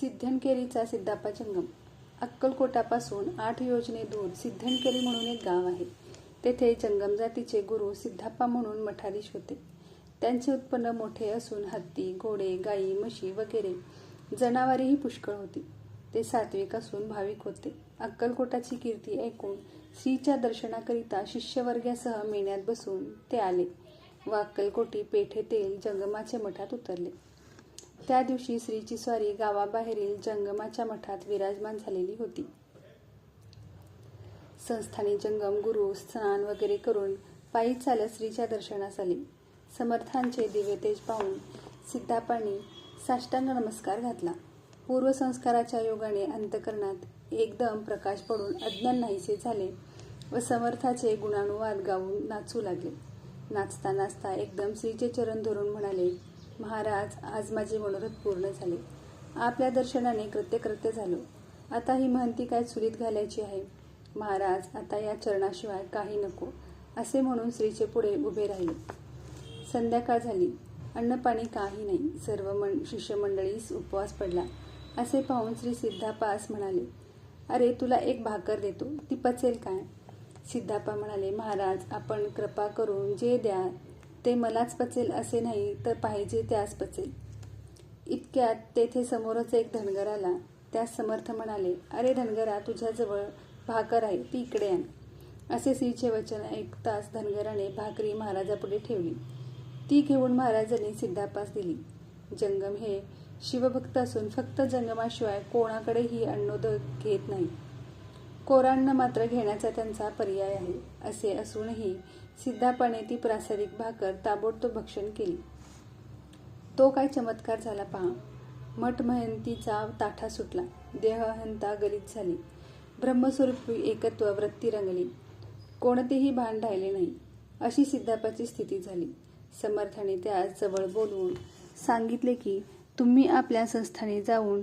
सिद्धनकेरीचा सिद्धापा जंगम. अक्कलकोटापासून 8 योजने दूर सिद्धनकेरी म्हणून एक गाव आहे. तेथे जंगम जातीचे गुरु सिद्धापा म्हणून मठाधीश होते. त्यांचे उत्पन्न मोठे असून हत्ती, घोडे, गायी, म्हशी वगैरे जनावरेही पुष्कळ होती. ते सात्विक असून भाविक होते. अक्कलकोटाची कीर्ती ऐकून श्रीच्या दर्शनाकरिता शिष्यवर्गासह मेण्यात बसून ते आले व अक्कलकोटी पेठेतील जंगमाच्या मठात उतरले. त्या दिवशी श्रीची स्वारी गावाबाहेरील जंगमाच्या मठात विराजमान झालेली होती. संस्थानी जंगम गुरु स्नान वगैरे करून पायी चालत श्रीच्या दर्शनास आले. समर्थांचे दिव्य तेज पाहून सिद्धापांनी साष्टांग नमस्कार घातला. पूर्वसंस्काराच्या योगाने अंतःकरणात एकदम प्रकाश पडून अज्ञान नाहीसे झाले व समर्थाचे गुणानुवाद गाऊन नाचू लागले. नाचता नाचता एकदम श्रीचे चरण धरून म्हणाले, महाराज, आज माझे मनोरथ पूर्ण झाले. आपल्या दर्शनाने कृत्यकृत्य झालो. आता ही महंती काय चुलीत घालायची आहे. महाराज, आता या चरणाशिवाय काही नको, असे म्हणून श्रीचे पुढे उभे राहिले. संध्याकाळ झाली. अन्नपाणी काही नाही. सर्व शिष्यमंडळीस उपवास पडला. असे पाहून श्री सिद्धापास म्हणाले, अरे, तुला एक भाकर देतो, ती पचेल काय? सिद्धापा म्हणाले, महाराज, आपण कृपा करून जे द्या ते मलाच पचेल असे नाही, तर पाहिजे त्यास पचेल. इतक्यात तेथे समोरच एक धनगर आला. त्यास समर्थ म्हणाले, अरे धनगरा, तुझ्याजवळ भाकर आहे, ती इकडे आण. असे श्रीचे वचन ऐकताच धनगराने भाकरी महाराजापुढे ठेवली. ती घेऊन महाराजांनी सिद्धापास दिली. जंगम हे शिवभक्त असून फक्त जंगमाशिवाय कोणाकडेही अन्नोदक घेत नाही. कोरान्न मात्र घेण्याचा त्यांचा पर्याय आहे. असे असूनही सिद्धापाने ती प्रासादिक भाकर ताबडतोब भक्षण केली. तो काय चमत्कार झाला पहा. मठ महंतीचा ताठा सुटला. देहहंता गलित झाली. ब्रह्मस्वरूपी एकत्व वृत्ती रंगली. कोणतेही भान राहिले नाही. अशी सिद्धापाची स्थिती झाली. समर्थाने त्यास जवळ बोलवून सांगितले की तुम्ही आपल्या संस्थानी जाऊन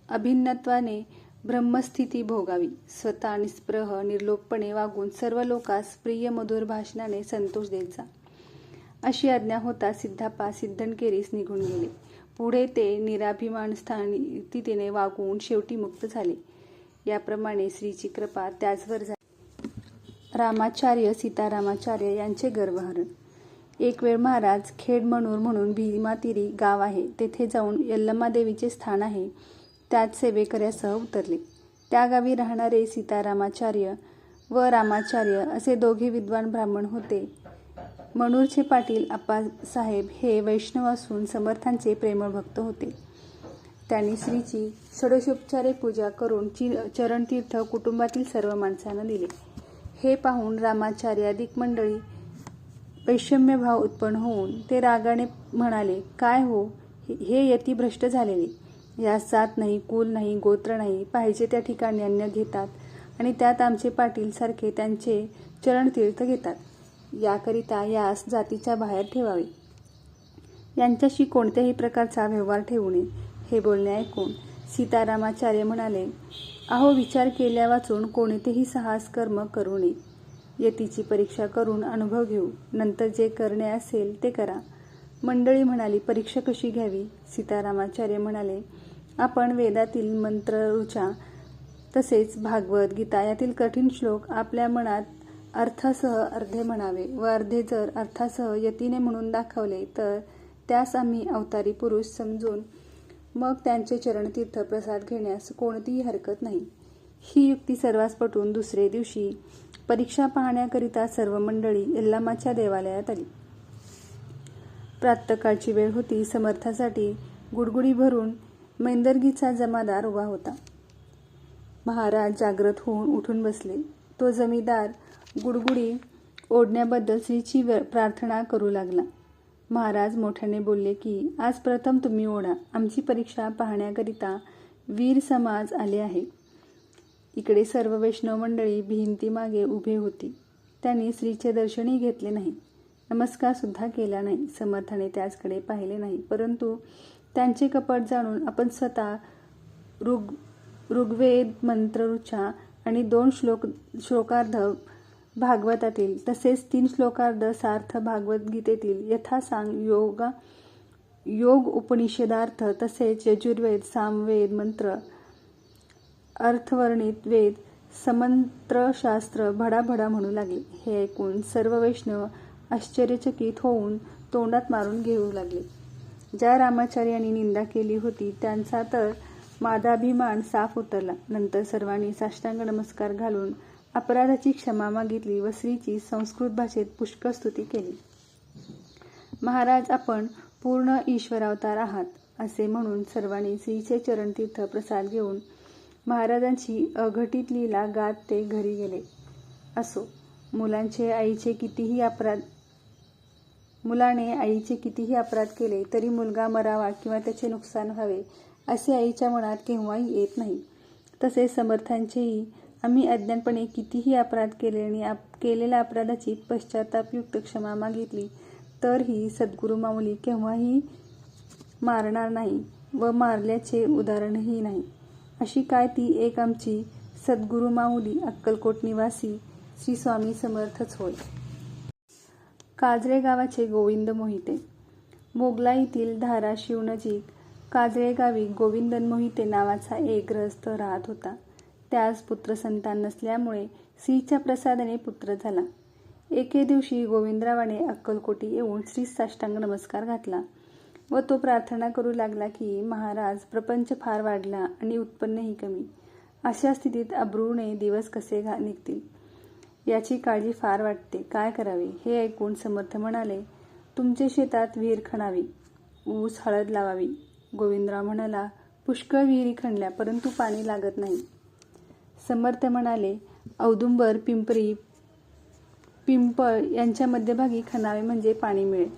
अभिन्नत्वाने ब्रह्मस्थिती भोगावी. स्वतः निस्पृह निर्लोभपणे वागून सर्व लोकांस प्रिय मधुर भाषणाने संतोष द्यायचा. अशी आज्ञा होता सिद्धापा सिद्धनकेरीस निघून गेले. पुढे ते निराभिमान स्थितीने वागून शेवटी मुक्त झाले. याप्रमाणे श्रीची कृपा त्याचवर झाली. रामाचार्य सीतारामाचार्य यांचे गर्वहरण. एक वेळ महाराज खेडमणूर म्हणून भीमातीरी गाव आहे, तेथे जाऊन यल्लमादेवीचे स्थान आहे, त्यात सेवेकऱ्यासह उतरले. त्या गावी राहणारे सीतारामाचार्य व रामाचार्य असे दोघे विद्वान ब्राह्मण होते. मणूरचे पाटील आप्पासाहेब हे वैष्णव असून समर्थांचे प्रेमळ भक्त होते. त्यांनी श्रीची षोडशोपचारे पूजा करून चरणतीर्थ कुटुंबातील सर्व माणसांना दिले. हे पाहून रामाचार्यादिक मंडळी वैषम्यभाव उत्पन्न होऊन ते रागाने म्हणाले, काय हो, हे यती भ्रष्ट झालेले. यास जात नाही, कुल नाही, गोत्र नाही, पाहिजे त्या ठिकाणी अन्न घेतात आणि त्यात आमचे पाटील सारखे त्यांचे चरणतीर्थ घेतात. याकरिता यास जातीच्या बाहेर ठेवावे. यांच्याशी कोणत्याही प्रकारचा व्यवहार ठेवू नये. हे बोलणे ऐकून सीतारामाचार्य म्हणाले, अहो, विचार केल्या वाचून कोणतेही साहस कर्म करू नये. यतीची परीक्षा करून अनुभव घेऊ, नंतर जे करणे असेल ते करा. मंडळी म्हणाली, परीक्षा कशी घ्यावी? सीतारामाचार्य म्हणाले, आपण वेदातील मंत्रऋचा तसेच भागवत गीता यातील कठीण श्लोक आपल्या मनात अर्थासह अर्धे म्हणावे व अर्धे जर अर्थासह यतीने म्हणून दाखवले तर त्यास आम्ही अवतारी पुरुष समजून मग त्यांचे चरणतीर्थ प्रसाद घेण्यास कोणतीही हरकत नाही. ही युक्ती सर्वांस पटून दुसरे दिवशी परीक्षा पाहण्याकरिता सर्व मंडळी यल्लामाच्या देवालयात आली. प्रातःकाळची वेळ होती. समर्थासाठी गुडगुडी भरून मैंदर्गीचा जमादार उभा होता. महाराज जागृत होऊन उठून बसले. तो जमीदार गुडगुडी ओढण्याबद्दल श्रीची प्रार्थना करू लागला. महाराज मोठ्याने बोलले की आज प्रथम तुम्ही ओढा. आमची परीक्षा पाहण्याकरिता वीर समाज आले आहे. इकडे सर्व वैष्णव मंडळी भिंतीमागे उभे होती. त्यांनी श्रीचे दर्शनही घेतले नाही. नमस्कार सुद्धा केला नाही. समर्थाने त्याचकडे पाहिले नाही. परंतु त्यांचे कपट जाणून आपण स्वतः ऋग्वेद मंत्रऋचा आणि 2 श्लोकार्ध भागवतातील तसेच 3 श्लोकार्ध सार्थ भागवत गीतेतील यथासांग योग उपनिषदार्थ तसेच यजुर्वेद, सामवेद, मंत्र, अर्थवर्णित वेद, समंत्रशास्त्र भडाभडा म्हणू लागले. हे ऐकून सर्व वैष्णव आश्चर्यचकित होऊन तोंडात मारून घेऊ लागले. ज्या रामाचार्यांनी निंदा केली होती त्यांचा तर मादाभिमान साफ उतरला. नंतर सर्वांनी साष्टांग नमस्कार घालून अपराधाची क्षमा मागितली व श्रीची संस्कृत भाषेत पुष्कळ स्तुती केली. महाराज, आपण पूर्ण ईश्वरावतार आहात असे म्हणून सर्वांनी श्रीचे चरणतीर्थ प्रसाद घेऊन महाराजांची अघटित लीला गात ते घरी गेले. असो, मुलाने आईचे कितीही अपराध केले तरी मुलगा मरावा किंवा त्याचे नुकसान व्हावे असे आईच्या मनात केव्हाही येत नाही. तसेच समर्थांचेही आम्ही अज्ञानपणे कितीही अपराध केले आणि केलेल्या अपराधाची पश्चातापयुक्त क्षमा मागितली तर ही सद्गुरू माऊली केव्हाही मारणार नाही व मारल्याचे उदाहरणही नाही. अशी काय ती एक आमची सद्गुरू माऊली अक्कलकोट निवासी श्री स्वामी समर्थच होय. काजळे गावाचे गोविंद मोहिते. मोगलाईतील धाराशिवनजीक काजळे गावी गोविंदन मोहिते नावाचा एक गृहस्थ राहत होता. त्यास पुत्रसंतान नसल्यामुळे श्रीच्या प्रसादाने पुत्र झाला. एके दिवशी गोविंदरावाने अक्कलकोटी येऊन श्रीस साष्टांग नमस्कार घातला व तो प्रार्थना करू लागला की महाराज, प्रपंच फार वाढला आणि उत्पन्नही कमी. अशा स्थितीत अब्रूने दिवस कसे निघतील याची काळजी फार वाटते. काय करावे? हे ऐकून समर्थ म्हणाले, तुमचे शेतात विहीर खणावी, ऊस हळद लावावी. गोविंदराव म्हणाला, पुष्कळ विहिरी खणल्या परंतु पाणी लागत नाही. समर्थ म्हणाले, औदुंबर, पिंपरी, पिंपळ यांच्या मध्यभागी खणावे म्हणजे पाणी मिळेल.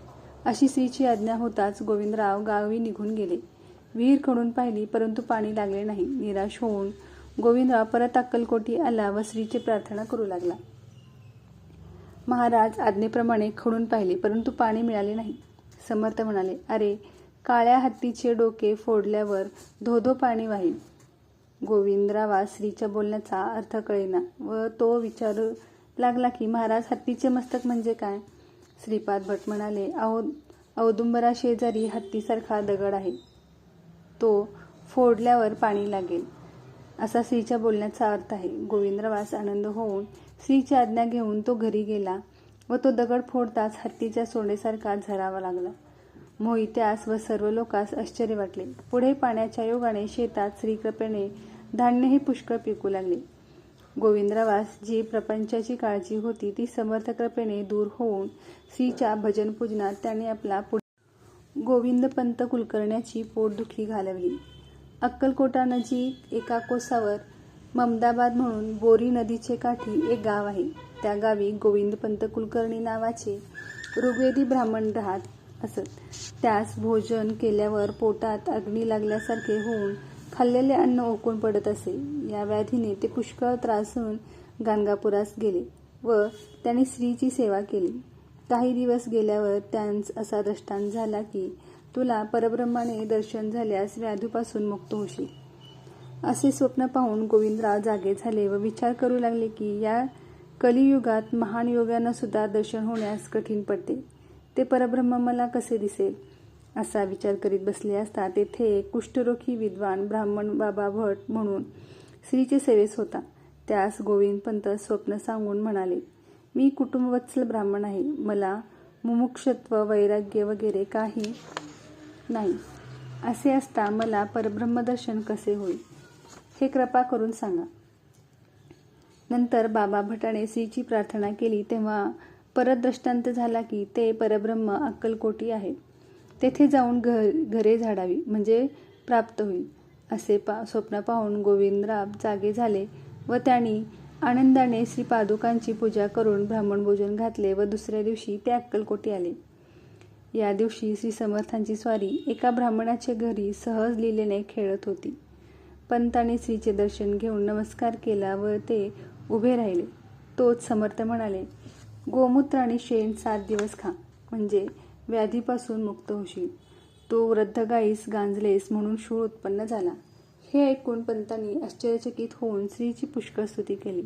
अशी श्रीची आज्ञा होताच गोविंदराव गावी निघून गेले. विहीर खणून पाहिली परंतु पाणी लागले नाही. निराश होऊन गोविंदराव परत अक्कलकोटी आला व श्रीची प्रार्थना करू लागला. महाराज, आज्ञेप्रमाणे खणून पाहिले परंतु पाणी मिळाले नाही. समर्थ म्हणाले, अरे, काळ्या हत्तीचे डोके फोडल्यावर धोधो पाणी वाहील. गोविंदरावास श्रीच्या बोलण्याचा अर्थ कळेना व तो विचारू लागला की महाराज, हत्तीचे मस्तक म्हणजे काय? श्रीपाद भट म्हणाले, औदुंबरा शेजारी हत्तीसारखा दगड आहे, तो फोडल्यावर पाणी लागेल असा श्रीच्या बोलण्याचा अर्थ आहे. गोविंदरावास आनंद होऊन श्रीची आज्ञा घेऊन तो घरी गेला व तो दगड फोडताच हत्तीच्या सोंडेसारखा झरावा लागला. मोहित्यास व सर्व लोकांस आश्चर्य वाटले. पुढे पाण्याच्या योगाने शेतात श्रीकृपेने धान्यही पुष्कळ पिकू लागले. गोविंदरावास जी प्रपंचाची काळजी होती ती समर्थ कृपेने दूर होऊन श्रीच्या भजन पूजनात त्याने आपला गोविंदपंत कुलकर्ण्याची पोटदुखी घालवली. अक्कलकोटानजीक एका कोसावर ममदाबाद म्हणून बोरी नदीचे काठी एक गाव आहे. त्या गावी गोविंदपंत कुलकर्णी नावाचे ऋग्वेदी ब्राह्मण राहत असत. त्यास भोजन केल्यावर पोटात अग्नी लागल्यासारखे होऊन खाल्लेले अन्न ओकून पडत असे. या व्याधीने ते पुष्कळ त्रासून गाणगापुरास गेले व त्यांनी श्रीची सेवा केली. काही दिवस गेल्यावर त्यांस असा दृष्टांत झाला की तुला परब्रह्माने दर्शन झाल्यास व्याधीपासून मुक्त होशील. असे स्वप्न पाहून गोविंदराव जागे झाले व विचार करू लागले की या कलियुगात महान योग्यांना सुद्धा दर्शन होण्यास कठीण पडते. ते परब्रह्म मला कसे दिसेल असा विचार करीत बसले असता तेथे एक कुष्ठरोगी विद्वान ब्राह्मण बाबा भट म्हणून श्रीचे सेवेस होता. त्यास गोविंदपंत स्वप्न सांगून म्हणाले, मी कुटुंबवत्सल ब्राह्मण आहे. मला मुमुक्षत्व, वैराग्य वगैरे काही नाही. असे असता मला परब्रह्मदर्शन कसे होईल हे कृपा करून सांगा. नंतर बाबा भटाने श्रीची प्रार्थना केली तेव्हा परत दृष्टांत झाला की ते परब्रह्म अक्कलकोटी आहे. तेथे जाऊन घरे झाडावी म्हणजे प्राप्त होईल. असे स्वप्न पाहून गोविंदराव जागे झाले व त्यांनी आनंदाने श्रीपादुकांची पूजा करून ब्राह्मण भोजन घातले व दुसऱ्या दिवशी ते अक्कलकोटी आले. या दिवशी श्री समर्थांची स्वारी एका ब्राह्मणाच्या घरी सहज लीलेने खेळत होती. पंताने श्रीचे दर्शन घेऊन नमस्कार केला व ते उभे राहिले. तोच समर्थ म्हणाले, गोमूत्र आणि शेण 7 दिवस खा म्हणजे व्याधीपासून मुक्त होशील. तो वृद्ध गाईस गांजलेस म्हणून शूळ उत्पन्न झाला. हे ऐकून पंतांनी आश्चर्यचकित होऊन श्रीची पुष्कळ स्तुती केली.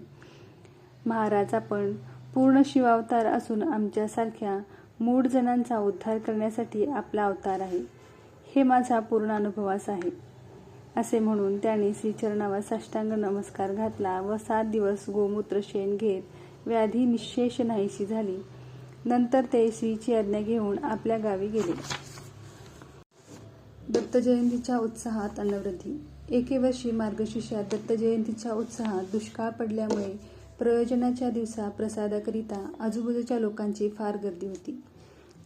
महाराज, आपण पूर्ण शिवावतार असून आमच्यासारख्या मूढ जणांचा उद्धार करण्यासाठी आपला अवतार आहे. हे माझा पूर्ण अनुभवास आहे. असे म्हणून त्याने श्रीचरणावर साष्टांग नमस्कार घातला व 7 दिवस गोमूत्र शेण घेत व्याधी निःशेष नाहीशी झाली. नंतर ते श्रीची आज्ञा घेऊन आपल्या गावी गेले. दत्तजयंतीच्या उत्साहात अन्नवृद्धी. एके वर्षी मार्गशीर्षात दत्तजयंतीच्या उत्साहात दुष्काळ पडल्यामुळे प्रयोजनाच्या दिवसा प्रसादाकरिता आजूबाजूच्या लोकांची फार गर्दी होती.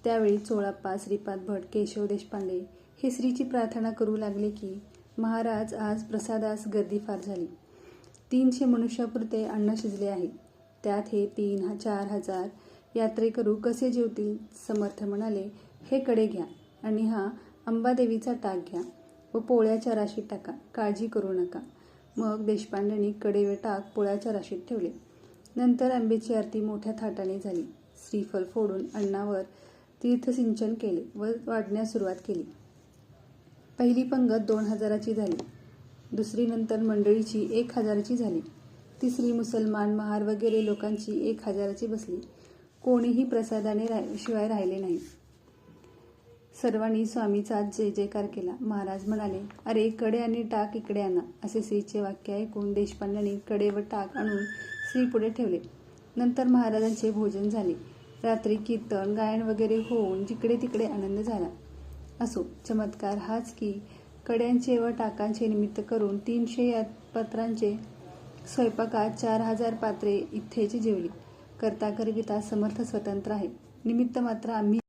त्यावेळी चोळाप्पा, श्रीपाद भट, केशव देशपांडे हे श्रीची प्रार्थना करू लागले की, महाराज, आज प्रसादास गर्दी फार झाली. 300 मनुष्यापुरते अन्न शिजले आहे. त्यात हे 3-4 हजार यात्रेकरू कसे जेवतील? समर्थ म्हणाले, हे कडे घ्या आणि हा अंबादेवीचा टाक घ्या व पोळ्याच्या राशीत टाका, काळजी करू नका. मग देशपांड्यांनी कडे व टाक पोळ्याच्या राशीत ठेवले. नंतर आंब्याची आरती मोठ्या थाटाने झाली. श्रीफल फोडून अण्णावर तीर्थसिंचन केले व वाढण्यास सुरुवात केली. पहिली पंगत 2000ची झाली. दुसरी नंतर मंडळीची 1000ची झाली. तिसरी मुसलमान, महार वगैरे लोकांची 1000ची बसली. कोणीही प्रसादाने शिवाय राहिले नाही. सर्वांनी स्वामीचाच जय जयकार केला. महाराज म्हणाले, अरे, कडे आणि टाक इकडे आणा. असे श्रीचे वाक्य ऐकून देशपांड्यांनी कडे व टाक आणून श्री पुढे ठेवले. नंतर महाराजांचे भोजन झाले. रात्री कीर्तन, गायन वगैरे होऊन जिकडे तिकडे आनंद झाला. असो, चमत्कार हाच की कड्यांचे व टाकांचे निमित्त करून 300 पात्रांचे स्वयंपाकात 4000 पात्रे इथेच जेवली. करता करविता समर्थ स्वतंत्र आहे. निमित्त मात्र आम्ही